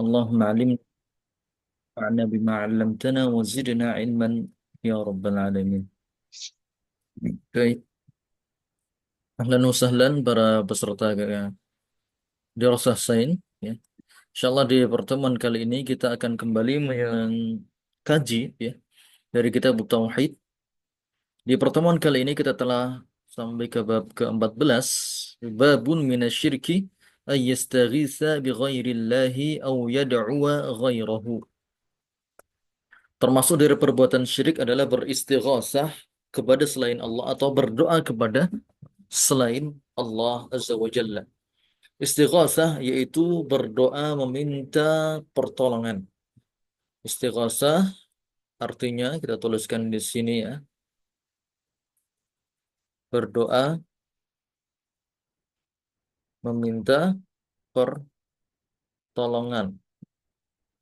اللهم علمنا بما علمتنا وزدنا علما يا رب العالمين. Baik, ahlan wa sahlan para peserta dirasah sain ya. Insyaallah di pertemuan kali ini kita akan kembali mengkaji ya dari kitab Tauhid. Di pertemuan kali ini kita telah sampai ke bab ke-14, babun minasyirki ay yastaghitsa bi ghairillahi aw yad'uwa ghairahu. Termasuk dari perbuatan syirik adalah beristighasah kepada selain Allah atau berdoa kepada selain Allah Azza wa Jalla. Istighasah yaitu berdoa meminta pertolongan. Istighasah artinya kita tuliskan di sini ya, berdoa meminta pertolongan.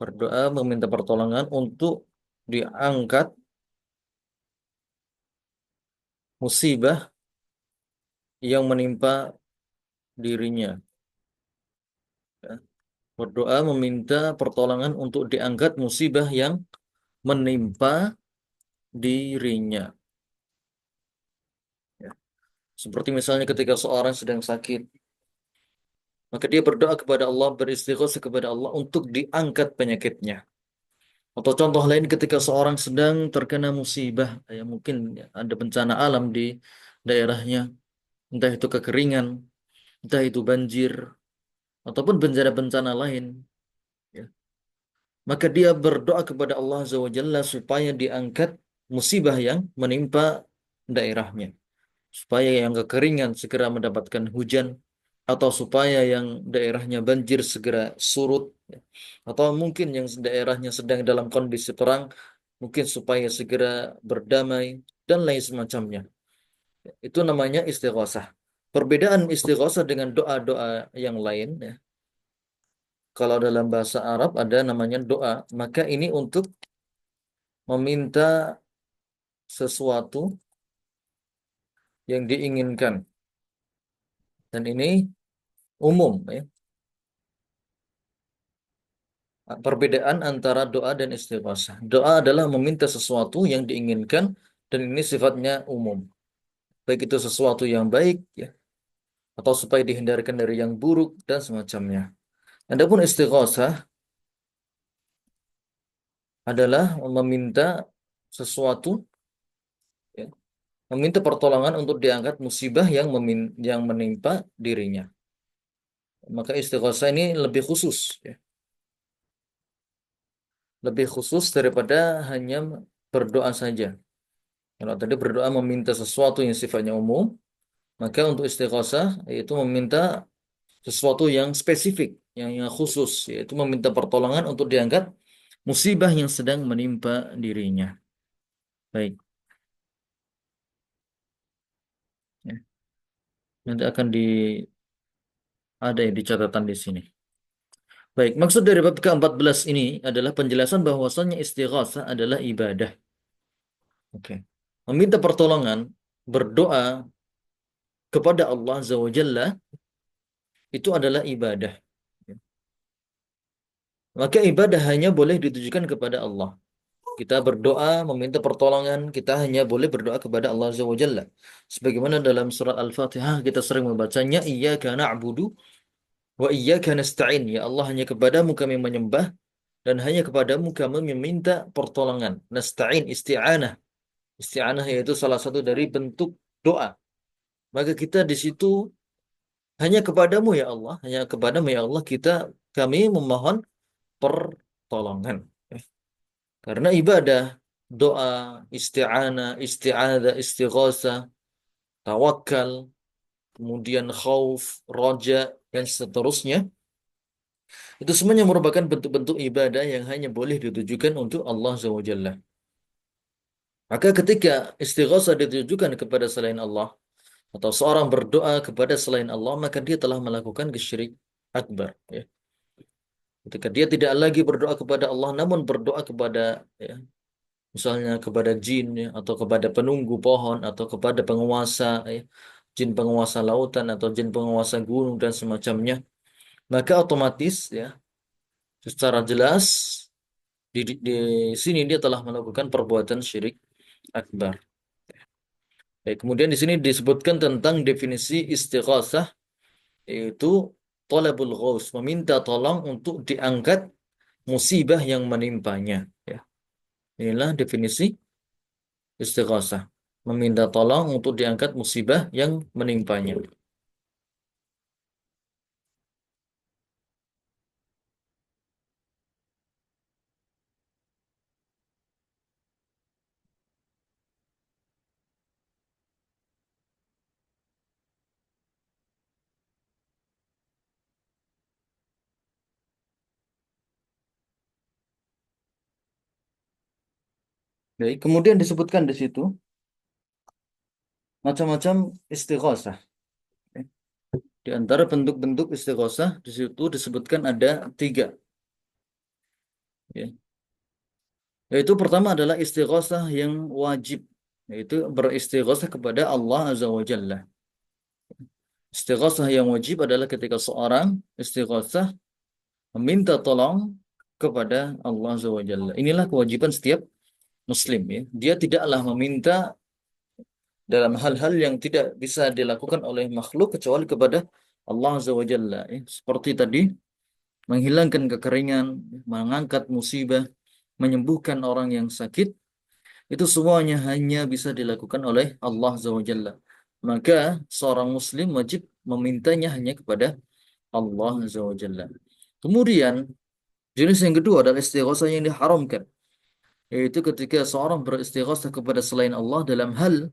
Berdoa meminta pertolongan untuk diangkat musibah yang menimpa dirinya. Ya. Berdoa meminta pertolongan untuk diangkat musibah yang menimpa dirinya. Ya. Seperti misalnya ketika seorang sedang sakit, maka dia berdoa kepada Allah, beristighosah kepada Allah untuk diangkat penyakitnya. Atau contoh lain ketika seorang sedang terkena musibah, ya mungkin ada bencana alam di daerahnya, entah itu kekeringan, entah itu banjir, ataupun bencana-bencana lain. Ya. Maka dia berdoa kepada Allah Azza wa Jalla supaya diangkat musibah yang menimpa daerahnya. Supaya yang kekeringan segera mendapatkan hujan, atau supaya yang daerahnya banjir segera surut, ya. Atau mungkin yang daerahnya sedang dalam kondisi perang, mungkin supaya segera berdamai dan lain semacamnya. Itu namanya istighosah. Perbedaan istighosah dengan doa-doa yang lain ya. Kalau dalam bahasa Arab ada namanya doa, maka ini untuk meminta sesuatu yang diinginkan, dan ini umum ya. Perbedaan antara doa dan istighosah. Doa adalah meminta sesuatu yang diinginkan, dan ini sifatnya umum. Baik itu sesuatu yang baik ya, atau supaya dihindarkan dari yang buruk dan semacamnya. Adapun istighosah adalah meminta sesuatu ya, meminta pertolongan untuk diangkat musibah yang menimpa dirinya. Maka istighosah ini lebih khusus ya. Lebih khusus daripada hanya berdoa saja. Kalau tadi berdoa meminta sesuatu yang sifatnya umum, maka untuk istighosah yaitu meminta sesuatu yang spesifik, yang khusus, yaitu meminta pertolongan untuk diangkat musibah yang sedang menimpa dirinya. Baik, ya. Nanti akan ada di catatan di sini. Baik, maksud dari bab ke-14 ini adalah penjelasan bahwasannya istighosah adalah ibadah. Oke. Meminta pertolongan, berdoa kepada Allah Azza wa Jalla itu adalah ibadah. Maka ibadah hanya boleh ditujukan kepada Allah. Kita berdoa meminta pertolongan, kita hanya boleh berdoa kepada Allah Azza wa Jalla. Sebagaimana dalam surat Al-Fatihah kita sering membacanya, iyyaka na'budu wa iyyaka nasta'in. Ya Allah, hanya kepadamu kami menyembah dan hanya kepadamu kami meminta pertolongan. Nasta'in, isti'anah. Isti'anah yaitu salah satu dari bentuk doa. Maka kita di situ hanya kepadamu ya Allah, hanya kepadamu ya Allah kami memohon pertolongan. Karena ibadah, doa, isti'anah, isti'adzah, istighatsah, tawakal, kemudian khauf, roja, dan seterusnya, itu semuanya merupakan bentuk-bentuk ibadah yang hanya boleh ditujukan untuk Allah SWT. Maka ketika istighatsah ditujukan kepada selain Allah, atau seorang berdoa kepada selain Allah, maka dia telah melakukan kesyirik akbar. Ya. Ketika dia tidak lagi berdoa kepada Allah, namun berdoa kepada ya, misalnya kepada jin ya, atau kepada penunggu pohon, atau kepada penguasa ya, jin penguasa lautan atau jin penguasa gunung dan semacamnya, maka otomatis ya Secara jelas di sini dia telah melakukan perbuatan syirik akbar. Kemudian di sini disebutkan tentang definisi istighosah, yaitu thalabul ghaus, meminta tolong untuk diangkat musibah yang menimpanya. Ya, inilah definisi istighosah, meminta tolong untuk diangkat musibah yang menimpanya. Baik, kemudian disebutkan di situ macam-macam istighosah. Ya. Di antara bentuk-bentuk istighosah di situ disebutkan ada tiga. Ya. Yaitu pertama adalah istighosah yang wajib, yaitu beristighosah kepada Allah Azza wa Jalla. Istighosah yang wajib adalah ketika seorang istighosah meminta tolong kepada Allah Azza wa Jalla. Inilah kewajiban setiap muslim, ya. Dia tidaklah meminta dalam hal-hal yang tidak bisa dilakukan oleh makhluk kecuali kepada Allah Azza wa Jalla, ya. Seperti tadi menghilangkan kekeringan, mengangkat musibah, menyembuhkan orang yang sakit, itu semuanya hanya bisa dilakukan oleh Allah Azza wa Jalla. Maka seorang muslim wajib memintanya hanya kepada Allah Azza wa Jalla. Kemudian jenis yang kedua adalah istighosah yang diharamkan, yaitu ketika seorang beristighosah kepada selain Allah dalam hal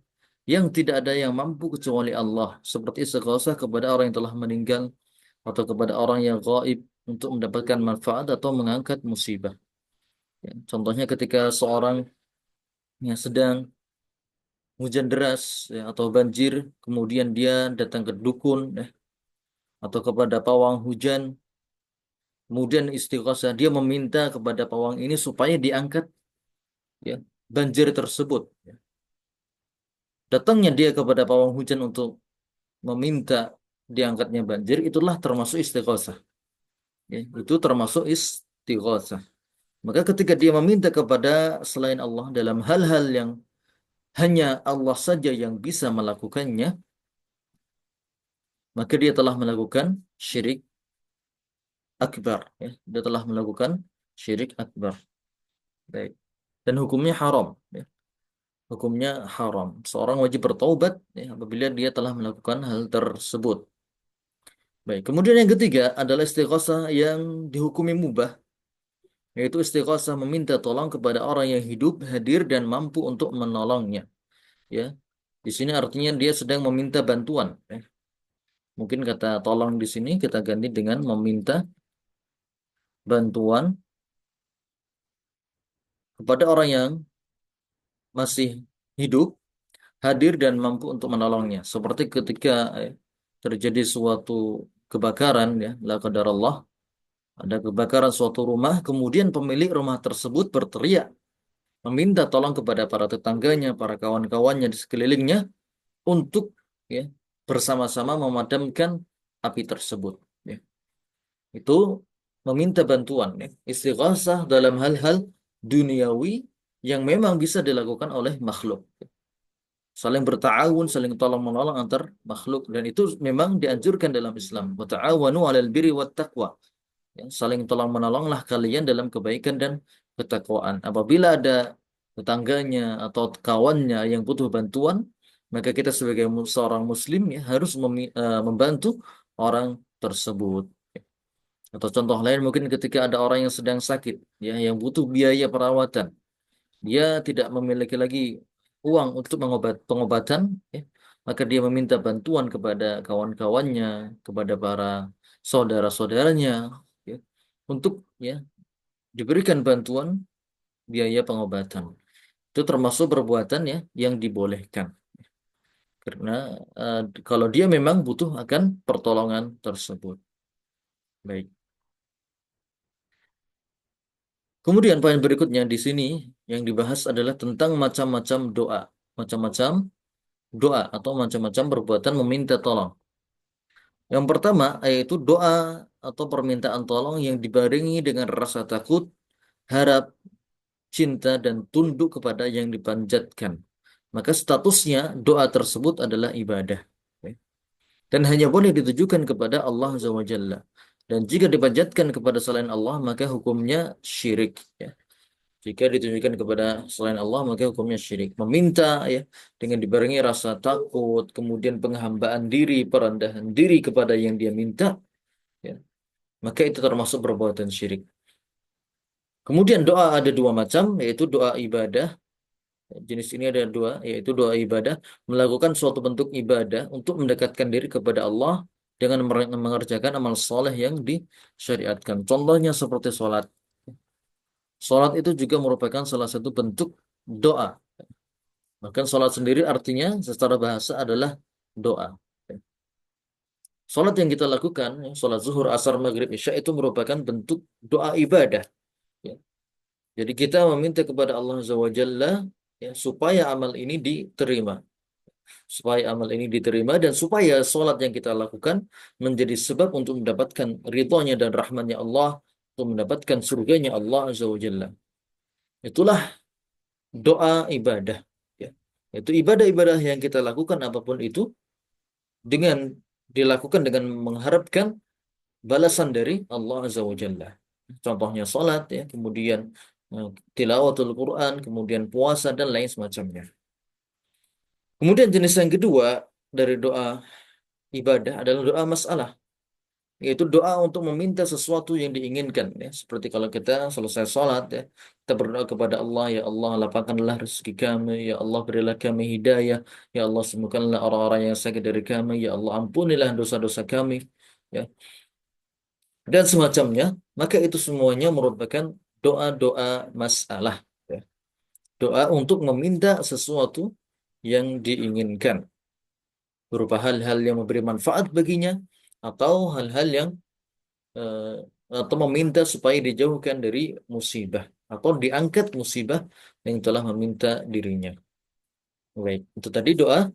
yang tidak ada yang mampu kecuali Allah, seperti istighosah kepada orang yang telah meninggal atau kepada orang yang gaib untuk mendapatkan manfaat atau mengangkat musibah. Ya, contohnya ketika seorang yang sedang hujan deras, ya, atau banjir, kemudian dia datang ke dukun, atau kepada pawang hujan, kemudian istighosah, dia meminta kepada pawang ini supaya diangkat, ya, banjir tersebut. Ya. Datangnya dia kepada pawang hujan untuk meminta diangkatnya banjir, itulah termasuk istighosah. Ya, itu termasuk istighosah. Maka ketika dia meminta kepada selain Allah dalam hal-hal yang hanya Allah saja yang bisa melakukannya, maka dia telah melakukan syirik akbar. Ya. Dia telah melakukan syirik akbar. Baik. Dan hukumnya haram. Ya. Hukumnya haram. Seorang wajib bertaubat, ya, apabila dia telah melakukan hal tersebut. Baik. Kemudian yang ketiga adalah istighosah yang dihukumi mubah, yaitu istighosah meminta tolong kepada orang yang hidup, hadir, dan mampu untuk menolongnya. Ya. Di sini artinya dia sedang meminta bantuan. Ya. Mungkin kata tolong di sini kita ganti dengan meminta bantuan kepada orang yang masih hidup, hadir dan mampu untuk menolongnya. Seperti ketika terjadi suatu kebakaran, ya, la qadarallah, ada kebakaran suatu rumah, kemudian pemilik rumah tersebut berteriak, meminta tolong kepada para tetangganya, para kawan-kawannya di sekelilingnya untuk, ya, bersama-sama memadamkan api tersebut. Ya. Itu meminta bantuan, ya. Istighasah dalam hal-hal duniawi yang memang bisa dilakukan oleh makhluk. Saling bertawun, saling tolong menolong antar makhluk, dan itu memang dianjurkan dalam Islam. Wa ta'awanu 'alal birri wat taqwa. Ya, saling tolong menolonglah kalian dalam kebaikan dan ketakwaan. Apabila ada tetangganya atau kawannya yang butuh bantuan, maka kita sebagai seorang muslim, ya, harus membantu orang tersebut. Atau contoh lain mungkin ketika ada orang yang sedang sakit, ya, yang butuh biaya perawatan, dia tidak memiliki lagi uang untuk pengobatan, ya, maka dia meminta bantuan kepada kawan-kawannya, kepada para saudara-saudaranya, ya, untuk, ya, diberikan bantuan biaya pengobatan. Itu termasuk perbuatan, ya, yang dibolehkan. Karena kalau dia memang butuh akan pertolongan tersebut. Baik. Kemudian poin berikutnya di sini yang dibahas adalah tentang macam-macam doa. Macam-macam doa atau macam-macam perbuatan meminta tolong. Yang pertama yaitu doa atau permintaan tolong yang dibarengi dengan rasa takut, harap, cinta, dan tunduk kepada yang dipanjatkan. Maka statusnya doa tersebut adalah ibadah. Ya. Dan hanya boleh ditujukan kepada Allah Azza wa Jalla. Dan jika dipanjatkan kepada selain Allah, maka hukumnya syirik. Ya. Jika ditujukan kepada selain Allah, maka hukumnya syirik. Meminta ya dengan dibarengi rasa takut, kemudian penghambaan diri, perendahan diri kepada yang dia minta, ya, maka itu termasuk perbuatan syirik. Kemudian doa ada dua macam, yaitu doa ibadah. Jenis ini ada dua, yaitu doa ibadah, melakukan suatu bentuk ibadah untuk mendekatkan diri kepada Allah dengan mengerjakan amal soleh yang disyariatkan. Contohnya seperti sholat. Sholat itu juga merupakan salah satu bentuk doa. Bahkan sholat sendiri artinya secara bahasa adalah doa. Sholat yang kita lakukan, ya, sholat zuhur, asar, maghrib, isya itu merupakan bentuk doa ibadah. Ya. Jadi kita meminta kepada Allah Azza wa Jalla ya, supaya amal ini diterima. Supaya amal ini diterima dan supaya sholat yang kita lakukan menjadi sebab untuk mendapatkan ridhonya dan rahmatnya Allah, untuk mendapatkan surganya Allah Azza wa Jalla. Itulah doa ibadah. Ya. Itu ibadah-ibadah yang kita lakukan apapun itu dengan dilakukan dengan mengharapkan balasan dari Allah Azza wa Jalla. Contohnya salat ya, kemudian tilawatul Quran, kemudian puasa dan lain semacamnya. Kemudian jenis yang kedua dari doa ibadah adalah doa masalah, yaitu doa untuk meminta sesuatu yang diinginkan ya. Seperti kalau kita selesai salat ya, kita berdoa kepada Allah, ya Allah lapangkanlah rezeki kami, ya Allah berilah kami hidayah, ya Allah sembuhkanlah orang-orang yang sakit dari kami, ya Allah ampunilah dosa-dosa kami. Ya, dan semacamnya, maka itu semuanya merupakan doa-doa masalah. Ya. Doa untuk meminta sesuatu yang diinginkan, berupa hal-hal yang memberi manfaat baginya, atau hal-hal yang eh, atau meminta supaya dijauhkan dari musibah, atau diangkat musibah yang telah meminta dirinya. Baik, itu tadi doa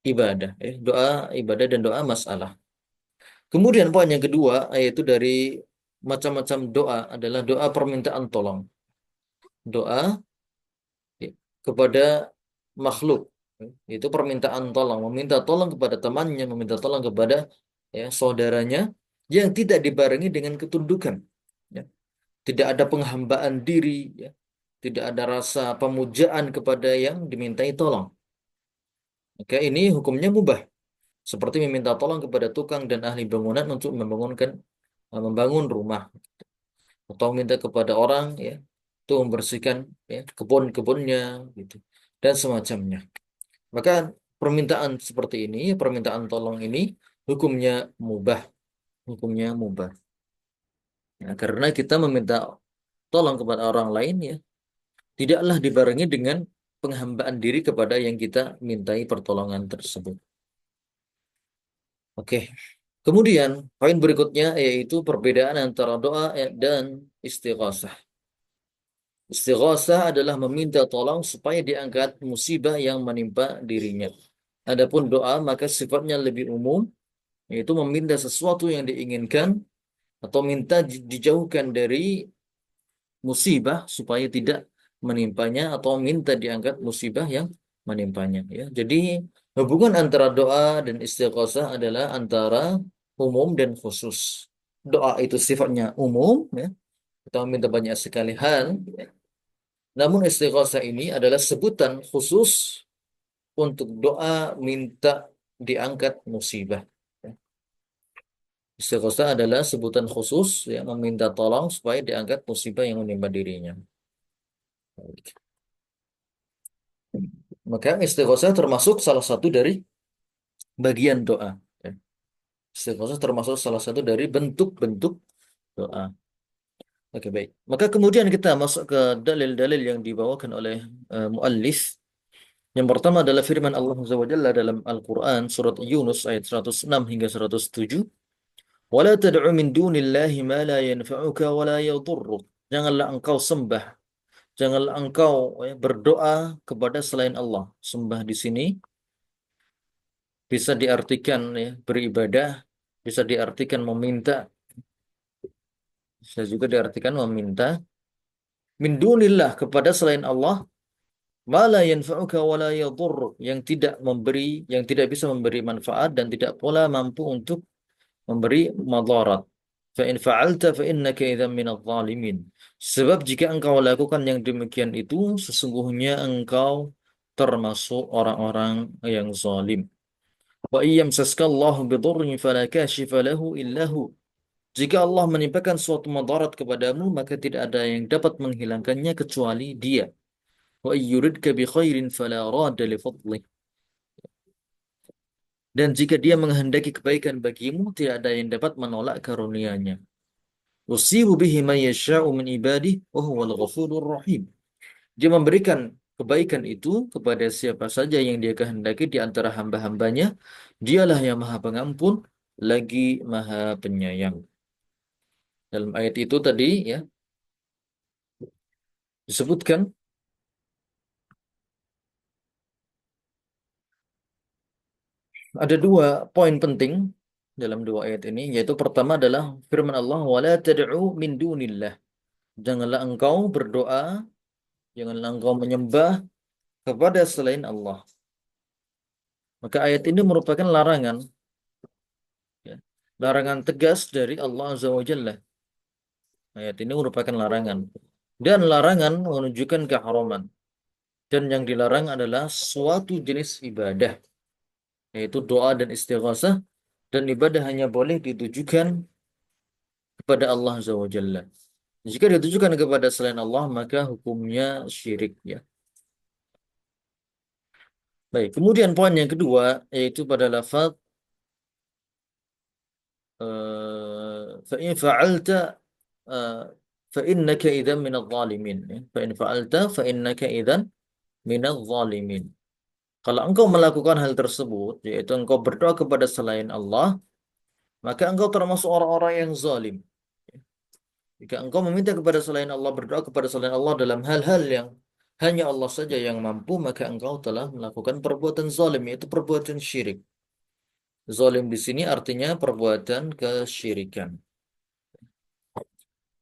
ibadah, doa ibadah dan doa masalah. Kemudian poin yang kedua, yaitu dari macam-macam doa adalah doa permintaan tolong. Doa ya, kepada makhluk, itu permintaan tolong, meminta tolong kepada temannya, meminta tolong kepada ya, saudaranya yang tidak dibarengi dengan ketundukan, ya. Tidak ada penghambaan diri, ya. Tidak ada rasa pemujaan kepada yang dimintai tolong. Maka ini hukumnya mubah, seperti meminta tolong kepada tukang dan ahli bangunan untuk membangun rumah, atau minta kepada orang ya untuk membersihkan ya, kebun-kebunnya gitu dan semacamnya. Maka permintaan seperti ini, permintaan tolong ini hukumnya mubah, hukumnya mubah. Ya, karena kita meminta tolong kepada orang lain ya, tidaklah dibarengi dengan penghambaan diri kepada yang kita mintai pertolongan tersebut. Oke. Kemudian poin berikutnya yaitu perbedaan antara doa dan istighosah. Istighosah adalah meminta tolong supaya diangkat musibah yang menimpa dirinya. Adapun doa maka sifatnya lebih umum, yaitu meminta sesuatu yang diinginkan atau minta dijauhkan dari musibah supaya tidak menimpanya, atau minta diangkat musibah yang menimpanya ya. Jadi hubungan antara doa dan istighosah adalah antara umum dan khusus. Doa itu sifatnya umum ya, kita meminta banyak sekali hal ya. Namun istighosah ini adalah sebutan khusus untuk doa minta diangkat musibah. Istighosah adalah sebutan khusus yang meminta tolong supaya diangkat musibah yang menimpa dirinya. Maka istighosah termasuk salah satu dari bagian doa. Ya. Istighosah termasuk salah satu dari bentuk-bentuk doa. Oke, baik. Maka kemudian kita masuk ke dalil-dalil yang dibawakan oleh muallif. Yang pertama adalah firman Allah Azza wa Jalla dalam Al-Quran surat Yunus ayat 106 hingga 107. وَلَا تَدْعُ مِن دُونِ اللَّهِ مَا لَا يَنْفَعُكَ وَلَا يَضُرُّكَ. Janganlah engkau sembah, janganlah engkau berdoa kepada selain Allah. Sembah di sini bisa diartikan ya, beribadah, bisa diartikan meminta, bisa juga diartikan meminta min dunillah kepada selain Allah ma la yanfa'uka wa la yadhurruk yang tidak memberi, yang tidak bisa memberi manfaat dan tidak pula mampu untuk memberi madarat. Fa in fa'alta fa innaka idzan minadh dhalimin. Sebab jika engkau lakukan yang demikian itu, sesungguhnya engkau termasuk orang-orang yang zalim. Wa iyyamsaskallahu bidurrin fala kashifa lahu illa hu. Jika Allah menimpakan suatu madarat kepadamu, maka tidak ada yang dapat menghilangkannya kecuali Dia. Wa yuridka bi khairin fala radda li fadlih. Dan jika Dia menghendaki kebaikan bagimu, tidak ada yang dapat menolak karunia-Nya. Usibu bihi man yasha'u min ibadihi wa huwal ghafurur rahim. Dia memberikan kebaikan itu kepada siapa saja yang Dia kehendaki di antara hamba-hambanya. Dialah yang Maha Pengampun lagi Maha Penyayang. Dalam ayat itu tadi ya disebutkan ada dua poin penting dalam dua ayat ini, yaitu pertama adalah firman Allah, "Wala tad'u min dunillah." Janganlah engkau berdoa, janganlah engkau menyembah kepada selain Allah. Maka ayat ini merupakan larangan, ya. Larangan tegas dari Allah Azza wa Jalla. Ayat ini merupakan larangan. Dan larangan menunjukkan keharaman. Dan yang dilarang adalah suatu jenis ibadah, yaitu doa dan istighatsah. Dan ibadah hanya boleh ditujukan kepada Allah Azza wa Jalla. Jika ditujukan kepada selain Allah, maka hukumnya syirik ya. Baik, kemudian poin yang kedua yaitu pada lafaz fa in fa'alta eh, fa innaka idzan minadh dhalimin ya. Fa in fa'alta fa innaka idzan minadh dhalimin. Kalau engkau melakukan hal tersebut, yaitu engkau berdoa kepada selain Allah, maka engkau termasuk orang-orang yang zalim. Jika engkau meminta kepada selain Allah, berdoa kepada selain Allah dalam hal-hal yang hanya Allah saja yang mampu, maka engkau telah melakukan perbuatan zalim, yaitu perbuatan syirik. Zalim di sini artinya perbuatan kesyirikan.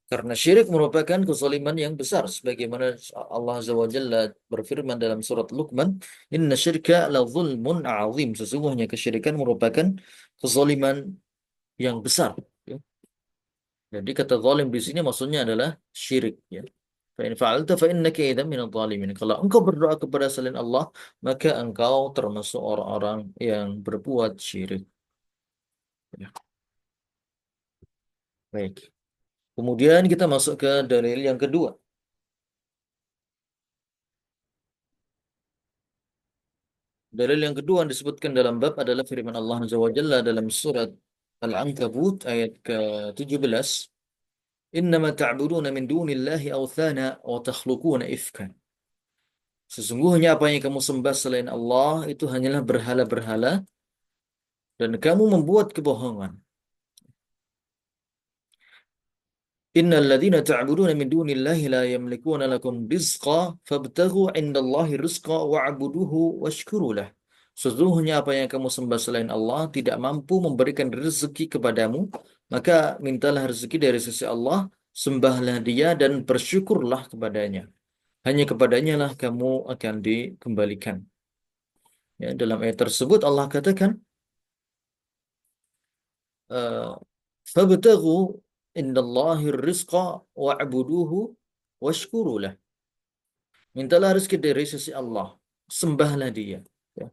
Karena syirik merupakan kezaliman yang besar, sebagaimana Allah Azza wa Jalla berfirman dalam surat Luqman, "Inna syirka la zulmun azim." Sesungguhnya kesyirikan merupakan kezaliman yang besar. Ya. Jadi kata zalim di sini maksudnya adalah syirik. Ya. Fa in fa'alta fa innaka idzan minadh dhalimin. Kalau engkau berdoa kepada selain Allah, maka engkau termasuk orang-orang yang berbuat syirik. Ya. Baik. Kemudian kita masuk ke dalil yang kedua. Dalil yang kedua yang disebutkan dalam bab adalah firman Allah Azza wa Jalla dalam surat Al-Ankabut ayat ke-17. Innama ta'buduna min dunillahi awthana wa takhluquna ifkan. Sesungguhnya apa yang kamu sembah selain Allah itu hanyalah berhala-berhala dan kamu membuat kebohongan. Innal ladzina ta'buduna min dunillahi la yamlikuna lakum rizqa fabtaghu 'indallahi rizqa wa'buduhu washkuru lah. Sesungguhnya apa yang kamu sembah selain Allah tidak mampu memberikan rezeki kepadamu, maka mintalah rezeki dari sisi Allah, sembahlah Dia dan bersyukurlah kepadanya. Hanya kepadanya lah kamu akan dikembalikan. Ya, dalam ayat tersebut Allah katakan, eh, "Fabtaghu indallahi rizqa wa'buduhu washkuru lah." Mintalah rezeki dari sisi Allah, sembahlah Dia. Ya.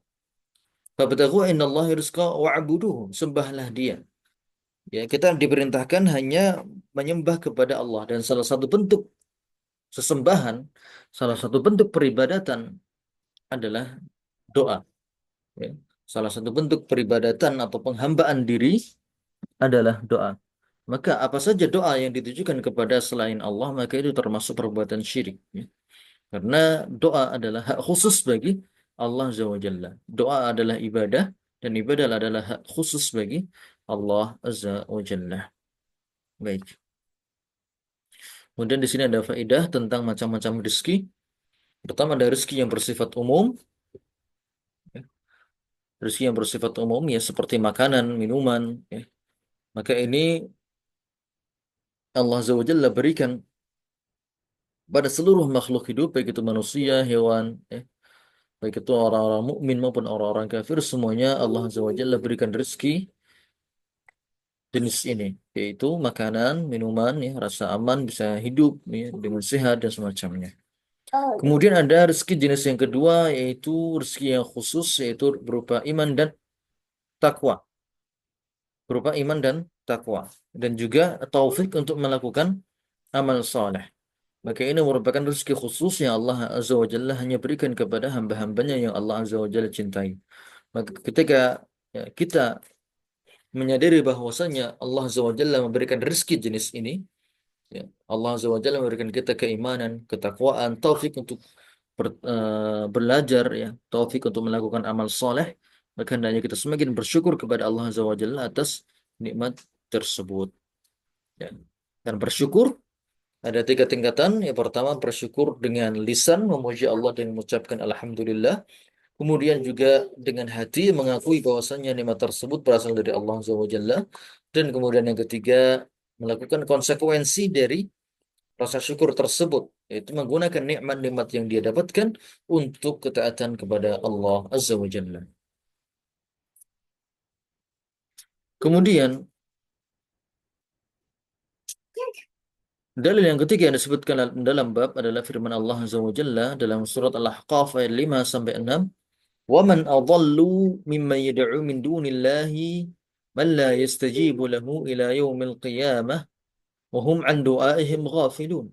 Fabtaghu indallahi rizqa wa'buduhu, sembahlah Dia. Ya, kita diperintahkan hanya menyembah kepada Allah dan salah satu bentuk sesembahan, salah satu bentuk peribadatan adalah doa. Ya. Salah satu bentuk peribadatan atau penghambaan diri adalah doa. Maka apa saja doa yang ditujukan kepada selain Allah, maka itu termasuk perbuatan syirik. Ya. Karena doa adalah hak khusus bagi Allah Azza wa Jalla. Doa adalah ibadah dan ibadah adalah hak khusus bagi Allah Azza wa Jalla. Baik. Kemudian di sini ada faedah tentang macam-macam rezeki. Pertama ada rezeki yang bersifat umum. Ya. Rezeki yang bersifat umum ya seperti makanan, minuman, ya. Maka ini Allah Azza wa Jalla berikan pada seluruh makhluk hidup, baik itu manusia, hewan, baik itu orang-orang mukmin maupun orang-orang kafir, semuanya Allah Azza wa Jalla berikan rezeki jenis ini, yaitu makanan, minuman, ya, rasa aman, bisa hidup ya, dengan sehat dan semacamnya. Kemudian ada rezeki jenis yang kedua, yaitu rezeki yang khusus, yaitu berupa iman dan takwa, berupa iman dan takwa, dan juga taufik untuk melakukan amal soleh. Maka ini merupakan rezeki khusus yang Allah Azza wa Jalla hanya berikan kepada hamba-hambanya yang Allah Azza wa Jalla cintai. Maka ketika ya, kita menyadari bahwasanya Allah Azza wa Jalla memberikan rezeki jenis ini, ya, Allah Azza wa Jalla memberikan kita keimanan, ketakwaan, taufik untuk belajar, ya, taufik untuk melakukan amal soleh, maka hendaknya kita semakin bersyukur kepada Allah Azza wa Jalla atas nikmat tersebut. Ya. Dan bersyukur ada tiga tingkatan. Yang pertama, bersyukur dengan lisan, memuji Allah dan mengucapkan Alhamdulillah. Kemudian juga dengan hati mengakui bahwasannya nikmat tersebut berasal dari Allah Azza wa Jalla. Dan kemudian yang ketiga, melakukan konsekuensi dari rasa syukur tersebut, yaitu menggunakan nikmat-nikmat yang dia dapatkan untuk ketaatan kepada Allah Azza wa Jalla. Kemudian dalil yang ketiga yang disebutkan dalam bab adalah firman Allah Azza wa Jalla dalam surat Al-Ahqaf ayat 5 sampai 6. "Wa man adallu mimman yad'u min dunillahi man la yastajibu lahu ila yaumil qiyamah wa hum an du'aihim ghafilun."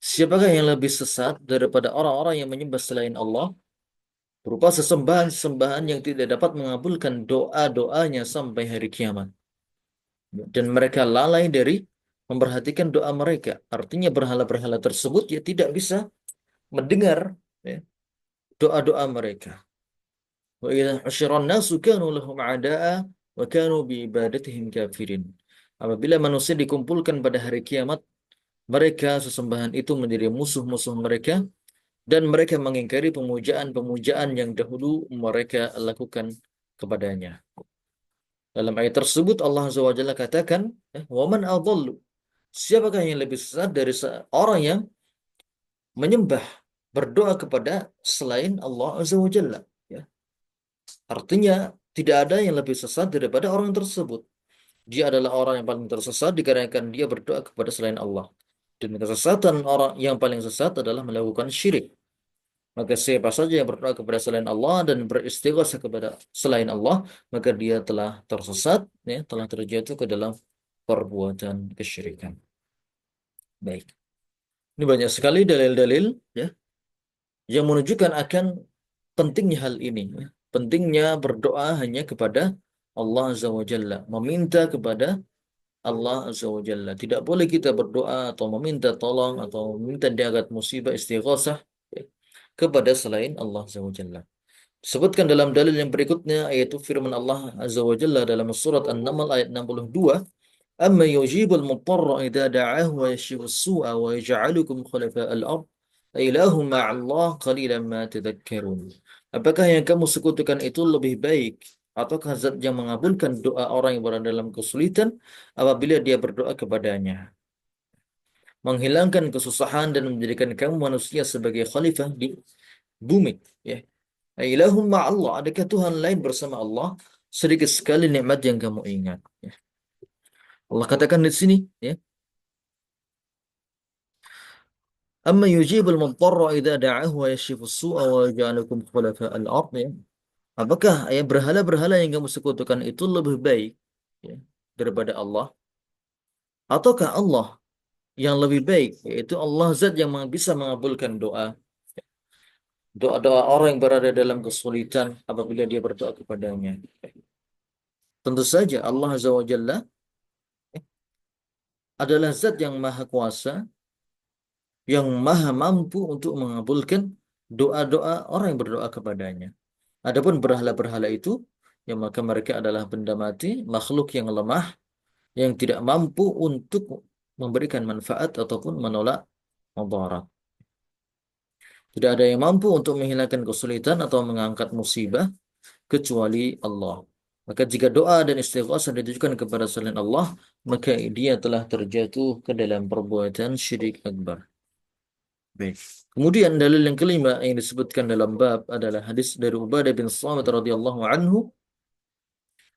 Siapakah yang lebih sesat daripada orang-orang yang menyembah selain Allah berupa sesembahan-sesembahan yang tidak dapat mengabulkan doa-doanya sampai hari kiamat, dan mereka lalai dari memperhatikan doa mereka. Artinya berhala-berhala tersebut ya tidak bisa mendengar ya, doa-doa mereka. Wa idza husyiran nasu kanu lahum a'da'a wa kanu bi ibadatihim kafirin. Apabila manusia dikumpulkan pada hari kiamat, mereka sesembahan itu menjadi musuh-musuh mereka dan mereka mengingkari pemujaan-pemujaan yang dahulu mereka lakukan kepadanya. Dalam ayat tersebut Allah Azza wa Jalla katakan, "Wa man adallu?" Siapakah yang lebih sesat dari seorang yang menyembah, berdoa kepada selain Allah Azza wa Jalla? Ya. Artinya tidak ada yang lebih sesat daripada orang tersebut. Dia adalah orang yang paling tersesat dikarenakan dia berdoa kepada selain Allah. Dan kesesatan orang yang paling sesat adalah melakukan syirik. Maka siapa saja yang berdoa kepada selain Allah dan beristighosah kepada selain Allah, maka dia telah tersesat, ya, telah terjatuh ke dalam perbuatan kesyirikan. Baik. Ini banyak sekali dalil-dalil ya yang menunjukkan akan pentingnya hal ini, ya. Pentingnya berdoa hanya kepada Allah Azza wa Jalla, meminta kepada Allah Azza wa Jalla. Tidak boleh kita berdoa atau meminta tolong atau meminta diangkat musibah istighosah ya, kepada selain Allah Azza wa Jalla. Disebutkan dalam dalil yang berikutnya, yaitu firman Allah Azza wa Jalla dalam surat An-Naml ayat 62, "Amma yujibul mutarra idza da'ahu wa yashfus su'a wa yaj'alukum khulafa'al ard, ilahum ma'allah qalilan ma tadhakkarun." Apakah yang kamu sekutukan itu lebih baik ataukah zat yang mengabulkan doa orang yang berada dalam kesulitan apabila dia berdoa kepadanya, menghilangkan kesusahan dan menjadikan kamu manusia sebagai khalifah di bumi, ya. Ilahum ma'allah, adakah Tuhan lain bersama Allah? Sedikit sekali nikmat yang kamu ingat. Ya. Allah katakan di sini, ya. Amma yujibul mudtarra idza da'ahu wa yashifus su'a wa yaj'alukum khulafa'al ard. Ya. Apakah ya berhala-berhala yang kamu sekutukan itu lebih baik ya, daripada Allah? Ataukah Allah yang lebih baik, yaitu Allah zat yang bisa mengabulkan doa-doa orang yang berada dalam kesulitan apabila dia berdoa kepadanya? Tentu saja Allah Azza wa Jalla adalah zat yang maha kuasa, yang maha mampu untuk mengabulkan doa-doa orang yang berdoa kepadanya. Adapun berhala-berhala itu, ya maka mereka adalah benda mati, makhluk yang lemah, yang tidak mampu untuk memberikan manfaat ataupun menolak mudarat. Tidak ada yang mampu untuk menghilangkan kesulitan atau mengangkat musibah kecuali Allah. Maka jika doa dan istighosah ditujukan kepada selain Allah, maka dia telah terjatuh ke dalam perbuatan syirik akbar. Baik. Kemudian dalil yang kelima yang disebutkan dalam bab adalah hadis dari Ubadah bin Samit radhiyallahu anhu,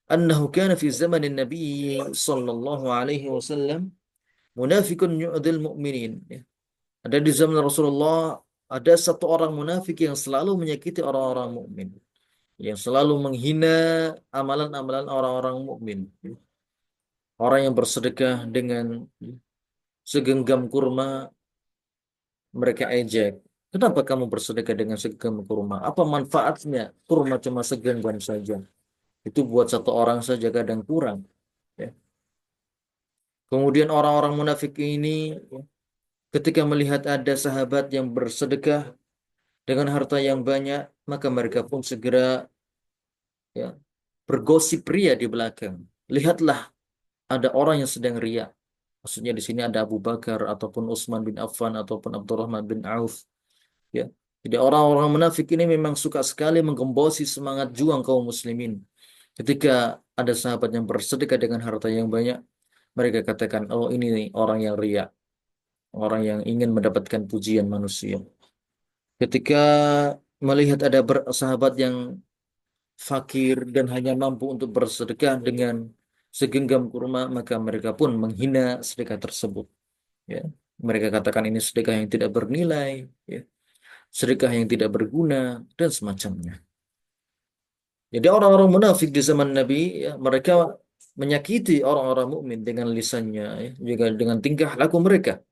annahu kana fi zamanin Nabi sallallahu alaihi wasallam munafikun yu'dil mu'minin. Ya. Ada di zaman Rasulullah ada satu orang munafik yang selalu menyakiti orang-orang mukmin, yang selalu menghina amalan-amalan orang-orang mukmin. Orang yang bersedekah dengan segenggam kurma, mereka ejek. Kenapa kamu bersedekah dengan segenggam kurma? Apa manfaatnya? Kurma cuma segenggam saja. Itu buat satu orang saja kadang kurang. Ya. Kemudian orang-orang munafik ini ya, ketika melihat ada sahabat yang bersedekah dengan harta yang banyak, maka mereka pun segera ya, bergosip ria di belakang. Lihatlah, ada orang yang sedang ria. Maksudnya di sini ada Abu Bakar ataupun Utsman bin Affan ataupun Abdurrahman bin Auf. Ya. Jadi orang-orang munafik ini memang suka sekali menggembosi semangat juang kaum muslimin. Ketika ada sahabat yang bersedekah dengan harta yang banyak, mereka katakan, oh ini nih orang yang ria, orang yang ingin mendapatkan pujian manusia. Ketika melihat ada sahabat yang fakir dan hanya mampu untuk bersedekah dengan segenggam kurma, maka mereka pun menghina sedekah tersebut. Ya. Mereka katakan ini sedekah yang tidak bernilai, ya. Sedekah yang tidak berguna, dan semacamnya. Jadi orang-orang munafik di zaman Nabi, ya, mereka menyakiti orang-orang mukmin dengan lisannya, ya, juga dengan tingkah laku mereka.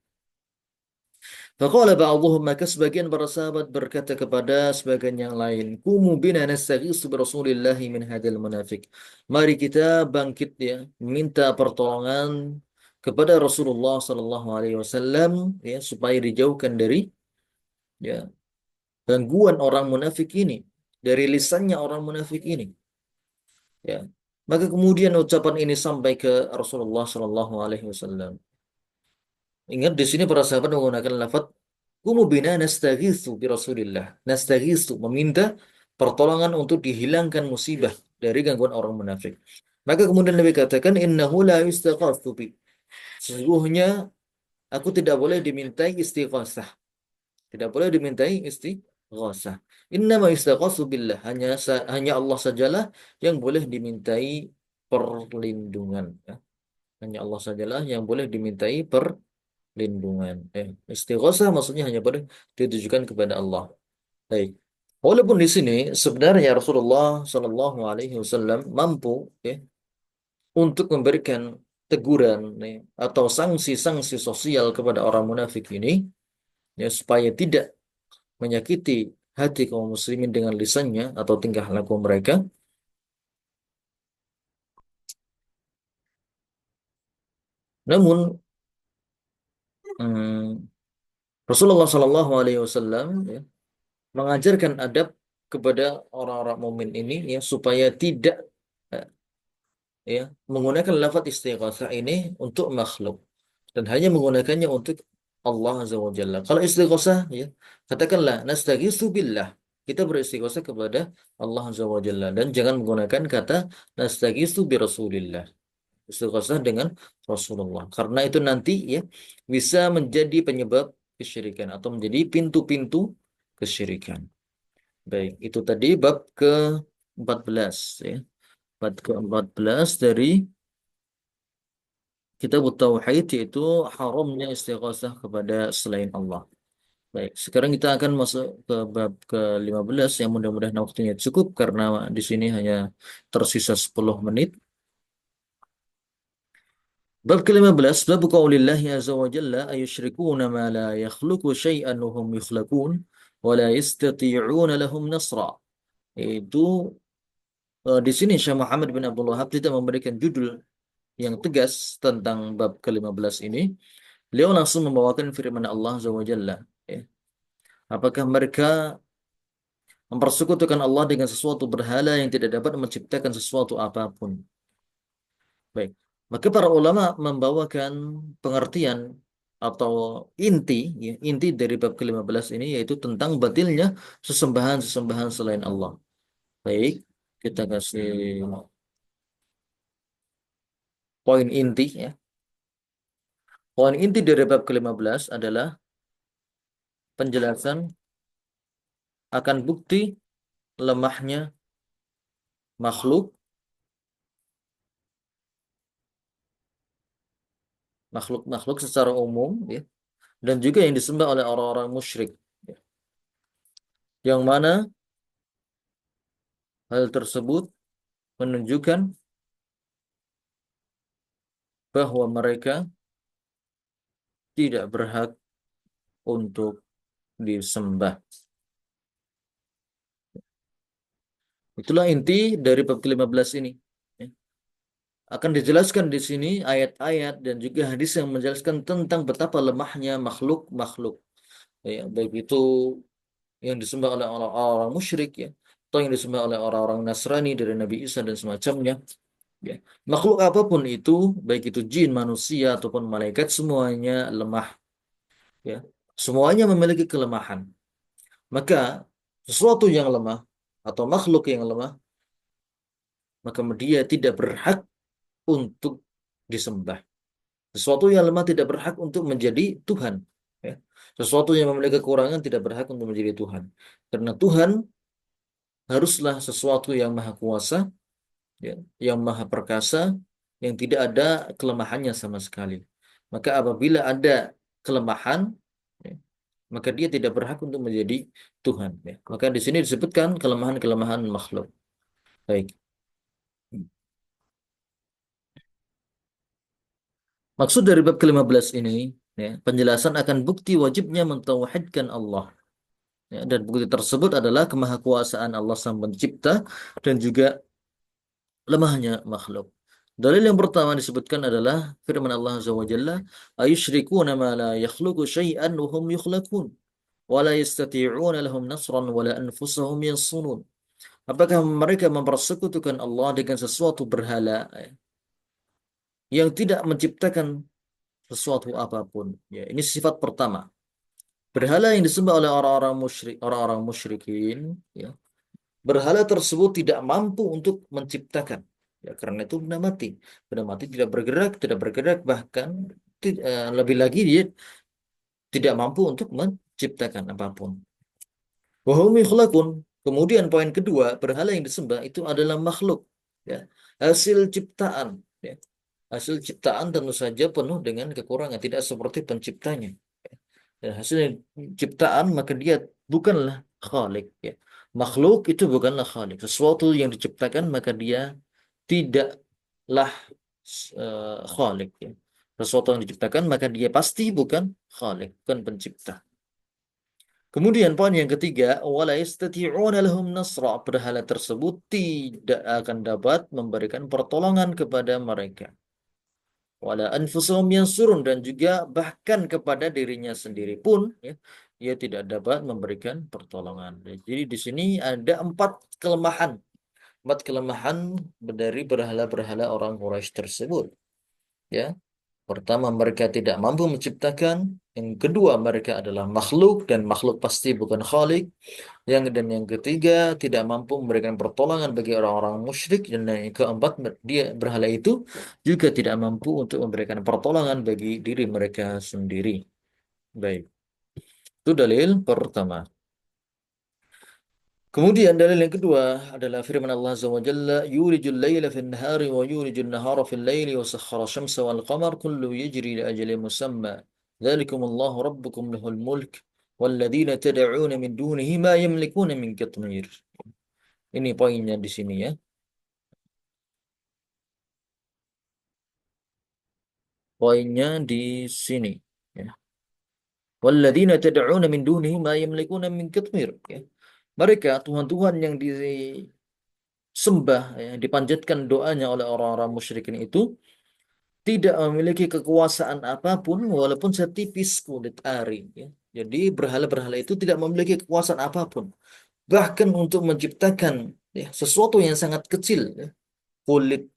Faqala ba'dhum, maka sebagian para sahabat berkata kepada sebagian yang lain, "Kumu bina nastaghiitsu bi Rasulillahi min hadzal munafik." Mari kita bangkit ya, minta pertolongan kepada Rasulullah sallallahu alaihi wasallam ya supaya dijauhkan dari ya gangguan orang munafik ini, dari lisannya orang munafik ini. Ya. Maka kemudian ucapan ini sampai ke Rasulullah sallallahu alaihi wasallam. Ingat di sini para sahabat menggunakan lafaz kumu bina nastaghitsu bi Rasulillah. Nastaghitsu meminta pertolongan untuk dihilangkan musibah dari gangguan orang munafik. Maka kemudian Nabi katakan innahu la yustaghatsu bi. Sesungguhnya aku tidak boleh dimintai istighasah. Tidak boleh dimintai istighasah. Innama yustaghatsu billah. Hanya Allah sajalah yang boleh dimintai perlindungan. Ya. Hanya Allah sajalah yang boleh dimintai perlindungan. Istighosah maksudnya hanya boleh ditujukan kepada Allah. Baik. Walaupun di sini sebenarnya Rasulullah Shallallahu Alaihi Wasallam mampu ya, untuk memberikan teguran ya, atau sanksi-sanksi sosial kepada orang munafik ini ya, supaya tidak menyakiti hati kaum muslimin dengan lisannya atau tingkah laku mereka. Namun hmm, Rasulullah Shallallahu Alaihi Wasallam ya, mengajarkan adab kepada orang-orang mukmin ini ya supaya tidak eh, ya menggunakan lafaz istighatsah ini untuk makhluk dan hanya menggunakannya untuk Allah Azza wa Jalla. Kalau istighatsah ya katakanlah nastaghitsu billah. Kita beristighatsah kepada Allah Azza wa Jalla dan jangan menggunakan kata nastaghitsu bi Rasulillah. Istighatsah dengan Rasulullah. Karena itu nanti ya bisa menjadi penyebab kesyirikan atau menjadi pintu-pintu kesyirikan. Baik, itu tadi bab ke-14 ya. Bab ke-14 dari Kitab Tauhid yaitu haramnya istighosah kepada selain Allah. Baik, sekarang kita akan masuk ke bab ke-15 yang mudah-mudahan waktunya cukup karena di sini hanya tersisa 10 menit. Bab ke-15, bab qaulillahi azza wa jalla ayusyrikuna ma la yakhluqu syai'an wa hum yukhlaqun wa la yastati'una lahum nasra. Itu di sini Syekh Muhammad bin Abdul Wahab tidak memberikan judul yang tegas tentang bab ke-15 ini. Beliau langsung membawakan firman Allah Azza wa Jalla. Ya. Apakah mereka mempersekutukan Allah dengan sesuatu berhala yang tidak dapat menciptakan sesuatu apapun? Baik. Maka para ulama membawakan pengertian atau inti, ya, inti dari bab ke-15 ini yaitu tentang batilnya sesembahan-sesembahan selain Allah. Baik, kita kasih poin inti ya. Poin inti dari bab ke-15 adalah penjelasan akan bukti lemahnya makhluk makhluk secara umum ya, dan juga yang disembah oleh orang-orang musyrik ya. Yang mana hal tersebut menunjukkan bahwa mereka tidak berhak untuk disembah. Itulah inti dari bab ke-15 ini. Ya. Akan dijelaskan di sini ayat-ayat dan juga hadis yang menjelaskan tentang betapa lemahnya makhluk-makhluk. Ya, baik itu yang disembah oleh orang-orang musyrik ya, atau yang disembah oleh orang-orang Nasrani dari Nabi Isa dan semacamnya. Ya. Makhluk apapun itu, baik itu jin, manusia ataupun malaikat, semuanya lemah. Ya. Semuanya memiliki kelemahan. Maka sesuatu yang lemah atau makhluk yang lemah, maka dia tidak berhak untuk disembah. Sesuatu yang lemah tidak berhak untuk menjadi Tuhan. Ya. Sesuatu yang memiliki kekurangan tidak berhak untuk menjadi Tuhan. Karena Tuhan haruslah sesuatu yang maha kuasa, ya, yang maha perkasa, yang tidak ada kelemahannya sama sekali. Maka apabila ada kelemahan, ya, maka dia tidak berhak untuk menjadi Tuhan. Ya. Maka di sini disebutkan kelemahan-kelemahan makhluk. Baik. Maksud dari bab ke-15 ini, ya, penjelasan akan bukti wajibnya mentauhidkan Allah. Ya, dan bukti tersebut adalah kemahakuasaan Allah Sang Pencipta dan juga lemahnya makhluk. Dalil yang pertama disebutkan adalah firman Allah Azza wa Jalla, "Ayusyrikuna ma la yakhluqu syai'an wa hum yukhlaqun, wa la yastati'una lahum nasran wa la anfusahum yansurun." Apakah mereka mempersekutukan Allah dengan sesuatu berhala yang tidak menciptakan sesuatu apapun? Ya, ini sifat pertama. Berhala yang disembah oleh orang-orang musyrikin, ya, berhala tersebut tidak mampu untuk menciptakan. Ya, karena itu benda mati tidak bergerak, bahkan lebih lagi dia tidak mampu untuk menciptakan apapun. Wahum yukhlaqun. Kemudian poin kedua, berhala yang disembah itu adalah makhluk, ya, hasil ciptaan. Ya. Hasil ciptaan tentu saja penuh dengan kekurangan, tidak seperti penciptanya. Ya, hasil ciptaan maka dia bukanlah khalik ya. Makhluk itu bukanlah khalik. Sesuatu yang diciptakan maka dia tidaklah khalik ya. Sesuatu yang diciptakan maka dia pasti bukan khalik, bukan pencipta. Kemudian poin yang ketiga, wala yastati'una lahum nasra, berhala tersebut tidak akan dapat memberikan pertolongan kepada mereka. Wala anfusahum yansurun, dan juga bahkan kepada dirinya sendiri pun ya, ia tidak dapat memberikan pertolongan. Jadi di sini ada empat kelemahan dari berhala-berhala orang Quraisy tersebut. Ya, pertama mereka tidak mampu menciptakan. Yang kedua mereka adalah makhluk dan makhluk pasti bukan khalik. Dan yang ketiga tidak mampu memberikan pertolongan bagi orang-orang musyrik, dan yang keempat dia berhala itu juga tidak mampu untuk memberikan pertolongan bagi diri mereka sendiri. Baik, itu dalil pertama. Kemudian dalil yang kedua adalah firman Allah Azza wa Jalla, yulijul laila fin nahari wa yulijul nahara fil laili wa sakhkhara syamsa wal qamar kullu yajri li ajalin musamma. Dzalikum Allahu rabbukum lahul mulk walladzina tad'una min dunihi ma yamlikuna min qitmir. Ini poinnya di sini ya. Poinnya di sini ya. Walladzina tad'una min dunihi ma yamlikuna min qitmir ya. Mereka Tuhan-Tuhan yang disembah ya, dipanjatkan doanya oleh orang-orang musyrikin itu tidak memiliki kekuasaan apapun walaupun setipis kulit ari ya. Jadi berhala-berhala itu tidak memiliki kekuasaan apapun, bahkan untuk menciptakan ya, sesuatu yang sangat kecil ya. Kulit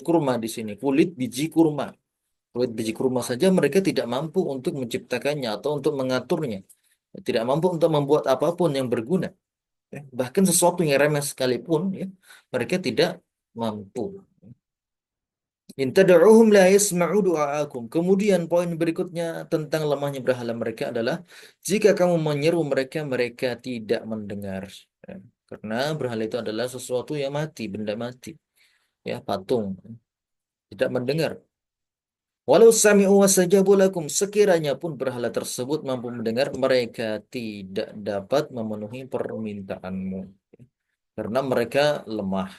kurma di sini, kulit biji kurma. Kulit biji kurma saja mereka tidak mampu untuk menciptakannya atau untuk mengaturnya. Tidak mampu untuk membuat apapun yang berguna. Ya. Bahkan sesuatu yang remeh sekalipun ya, mereka tidak mampu. In tad'uuhum la yasma'u du'aakum. Kemudian poin berikutnya tentang lemahnya berhala mereka adalah jika kamu menyeru mereka, mereka tidak mendengar. Ya. Karena berhala itu adalah sesuatu yang mati, benda mati, ya patung, tidak mendengar. Walau sami'u wastajabu lakum, sekiranya pun berhala tersebut mampu mendengar, mereka tidak dapat memenuhi permintaanmu. Karena mereka lemah.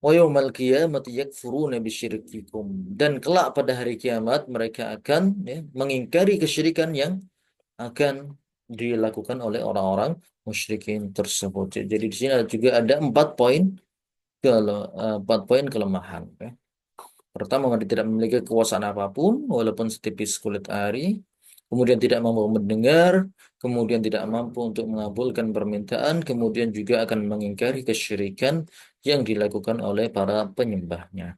Wa yaumal qiyamati yakfuruna bisyirkikum. Dan kelak pada hari kiamat mereka akan mengingkari kesyirikan yang akan dilakukan oleh orang-orang musyrikin tersebut. Jadi di sini juga ada empat poin kelemahan. Ya. Pertama, dia tidak memiliki kekuasaan apapun, walaupun setipis kulit ari. Kemudian tidak mampu mendengar, kemudian tidak mampu untuk mengabulkan permintaan, kemudian juga akan mengingkari kesyirikan yang dilakukan oleh para penyembahnya.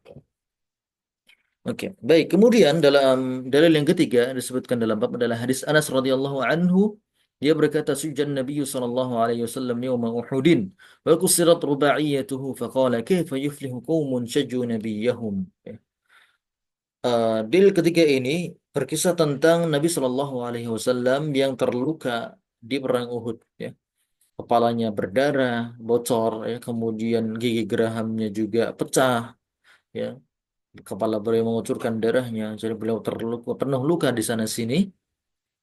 Oke, baik. Kemudian dalam dalil yang ketiga disebutkan dalam bab adalah hadis Anas radhiyallahu anhu. Dia berkata, "Sujan Nabi sallallahu alaihi wasallam yawma Uhudin, wa kusirat rubaiyatuhu, faqala, kaifa yuflihu qaumun syajju nabiyyahum." Deal ketiga ini berkisah tentang Nabi Shallallahu Alaihi Wasallam yang terluka di perang Uhud. Ya. Kepalanya berdarah, bocor, ya. Kemudian gigi gerahamnya juga pecah. Ya. Kepala beliau mengucurkan darahnya. Jadi beliau terluka, penuh luka di sana sini.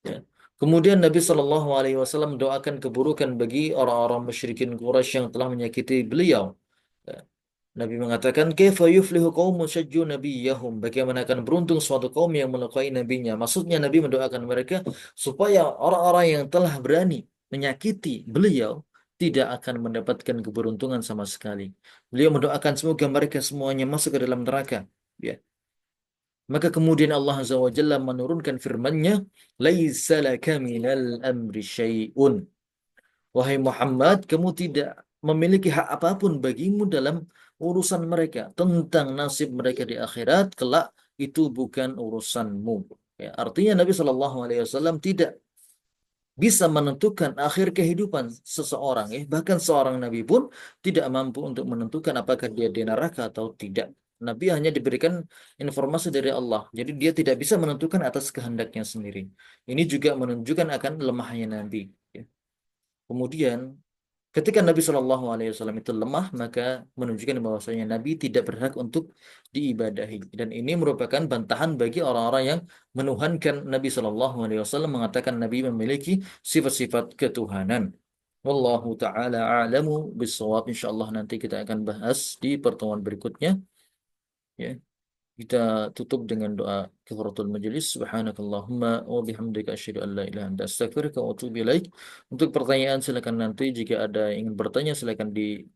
Ya. Kemudian Nabi Shallallahu Alaihi Wasallam doakan keburukan bagi orang-orang musyrikin Quraisy yang telah menyakiti beliau. Ya. Nabi mengatakan, "Kaifa yuflihu qaumun syajju nabiyyahum?" Bagaimana akan beruntung suatu kaum yang melukai nabinya? Maksudnya Nabi mendoakan mereka supaya orang-orang yang telah berani menyakiti beliau tidak akan mendapatkan keberuntungan sama sekali. Beliau mendoakan semoga mereka semuanya masuk ke dalam neraka. Ya. Maka kemudian Allah Azza wa Jalla menurunkan firman-Nya, "Laisa laka minal amri syai'un." Wahai Muhammad, kamu tidak memiliki hak apapun bagimu dalam urusan mereka. Tentang nasib mereka di akhirat, kelak itu bukan urusanmu. Ya, artinya Nabi Shallallahu Alaihi Wasallam tidak bisa menentukan akhir kehidupan seseorang. Bahkan seorang Nabi pun tidak mampu untuk menentukan apakah dia di neraka atau tidak. Nabi hanya diberikan informasi dari Allah. Jadi dia tidak bisa menentukan atas kehendaknya sendiri. Ini juga menunjukkan akan lemahnya Nabi. Ya. Kemudian ketika Nabi Shallallahu Alaihi Wasallam itu lemah, maka menunjukkan bahwasanya Nabi tidak berhak untuk diibadahi. Dan ini merupakan bantahan bagi orang-orang yang menuhankan Nabi Shallallahu Alaihi Wasallam, mengatakan Nabi memiliki sifat-sifat ketuhanan. Wallahu taala a'lamu bissawab. Insyaallah nanti kita akan bahas di pertemuan berikutnya. Ya. Kita tutup dengan doa kafaratul majelis. Subhanakallahumma wa bihamdika asyhadu an la ilaha illa anta astaghfiruka wa atubu ilaik. Untuk pertanyaan silakan nanti, jika ada yang ingin bertanya silakan di